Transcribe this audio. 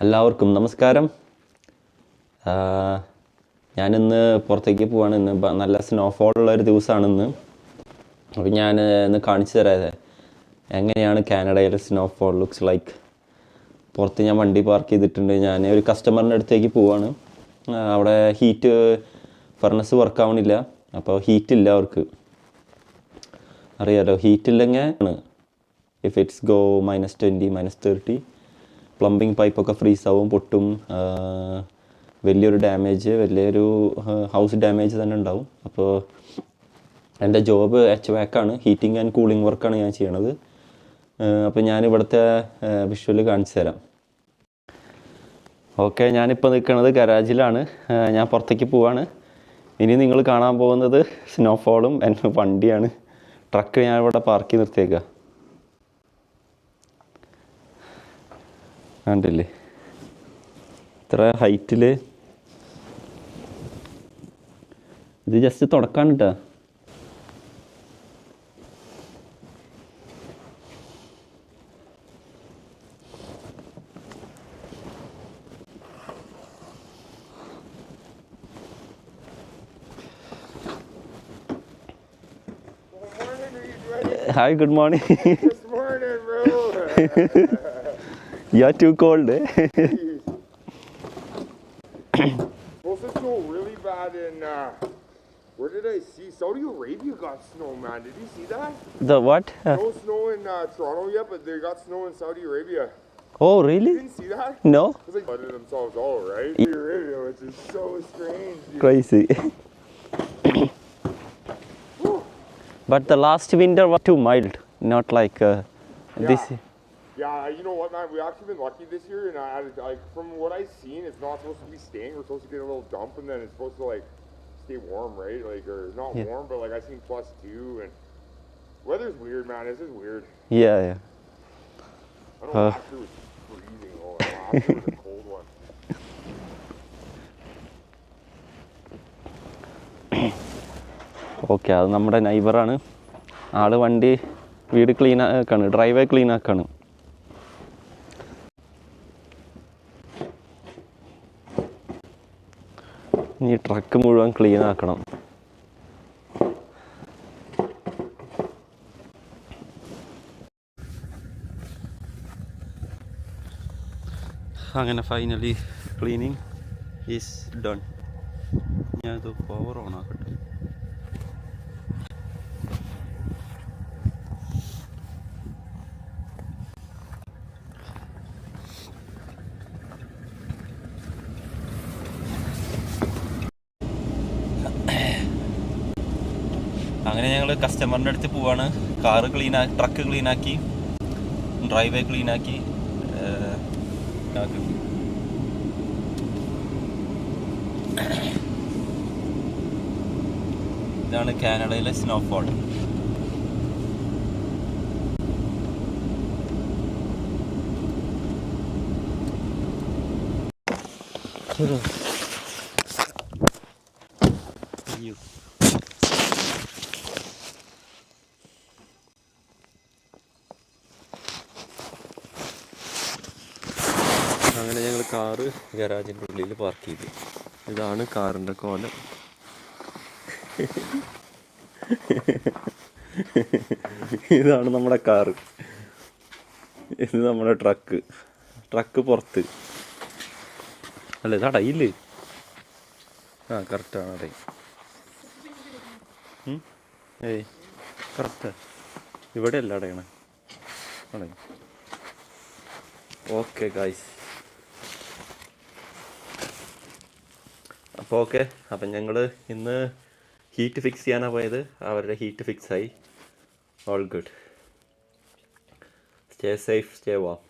എല്ലാവർക്കും നമസ്കാരം. ഞാനിന്ന് പുറത്തേക്ക് പോവാണ്. ഇന്ന് നല്ല സ്നോഫോളുള്ളൊരു ദിവസമാണ് ഇന്ന്. അപ്പോൾ ഞാൻ ഇന്ന് കാണിച്ചു തരാതെ എങ്ങനെയാണ് കാനഡയിലെ സ്നോഫോൾ ലുക്സ് ലൈക്ക്. പുറത്ത് ഞാൻ വണ്ടി പാർക്ക് ചെയ്തിട്ടുണ്ട്. ഞാൻ ഒരു കസ്റ്റമറിൻ്റെ അടുത്തേക്ക് പോവാണ്. അവിടെ ഹീറ്റ് ഫർണസ് വർക്ക് ആവണില്ല, അപ്പോൾ ഹീറ്റില്ല അവർക്ക്. അറിയാലോ, ഹീറ്റില്ലെങ്കിൽ ഇഫ് ഇറ്റ്സ് ഗോ -20 -30 പ്ലംബിങ് പൈപ്പൊക്കെ ഫ്രീസ് ആവും, പൊട്ടും. വലിയൊരു ഹൗസ് ഡാമേജ് തന്നെ ഉണ്ടാവും. അപ്പോൾ എൻ്റെ ജോബ് HVAC ആണ്, ഹീറ്റിംഗ് ആൻഡ് കൂളിംഗ് വർക്കാണ് ഞാൻ ചെയ്യണത്. അപ്പോൾ ഞാൻ ഇവിടുത്തെ വിഷ്വൽ കാണിച്ചു തരാം. ഓക്കെ, ഞാനിപ്പോൾ നിൽക്കുന്നത് ഗരാജിലാണ്. ഞാൻ പുറത്തേക്ക് പോവാണ്. ഇനി നിങ്ങൾ കാണാൻ പോകുന്നത് സ്നോഫോളും എൻ്റെ വണ്ടിയാണ്. ട്രക്ക് ഞാൻ ഇവിടെ പാർക്ക് ചെയ്ത് നിർത്തിയേക്കുക. കണ്ടില്ലേ ഇത്ര ഹൈറ്റിൽ. ഇത് ജസ്റ്റ് തുടക്കാണ് കേട്ടോ. Hi, good morning. Good morning, bro. You're too cold, eh? Supposed to snow really bad in, where did I see? Saudi Arabia got snow, man. Did you see that? The what? No snow in Toronto yet, but they got snow in Saudi Arabia. Oh, You really? didn't see that? No? It's like letting themselves out, right? Saudi Arabia, which is so strange, dude. Crazy. But the last winter was too mild, not like this. Yeah, you know what, man? We've actually been lucky this year, and like from what I've seen, it's not supposed to be staying. We're supposed to get a little dump, and then it's supposed to like stay warm, right? Like, or not warm, but like I've seen +2, and weather's weird, man. This is weird. Yeah, yeah. I don't know. Last year was freezing. Oh, last year was a cold one. Okay, അത് നമ്മുടെ നൈബറാണ്. ആള് വീട് clean ആക്കാണ്, ഡ്രൈവേ clean ആക്കാണ്. ഇനി truck മുഴുവൻ clean ആക്കണം. അങ്ങനെ finally cleaning is done. ഞാനത് power on ആക്കട്ടെ. അങ്ങനെ ഞങ്ങൾ കസ്റ്റമറിൻ്റെ അടുത്ത് പോവാണ്. ട്രക്ക് ക്ലീനാക്കി, ഡ്രൈവേ ക്ലീനാക്കി. ഇതാണ് കാനഡയിലെ സ്നോഫോൾ. അങ്ങനെ ഞങ്ങൾ കാറ് ഗരാജിൻ്റെ ഉള്ളിൽ പാർക്ക് ചെയ്തു. ഇതാണ് കാറിൻ്റെ കോലം. ഇതാണ് നമ്മുടെ കാറ്. ഇത് നമ്മുടെ ട്രക്ക് പുറത്ത്. അല്ല, ഇത് അടയില്ലേ? ആ, കറക്റ്റാണ് അടയി. ഏയ്, കറക്റ്റാ. ഇവിടെ അല്ല അടയണേ. അടയി. ഓക്കെ ഗായ്സ്, അപ്പോൾ ഓക്കെ. അപ്പം ഞങ്ങൾ ഇന്ന് ഹീറ്റ് ഫിക്സ് ചെയ്യാനാണ് പോയത്. അവരുടെ ഹീറ്റ് ഫിക്സായി. All good. Stay safe, stay warm.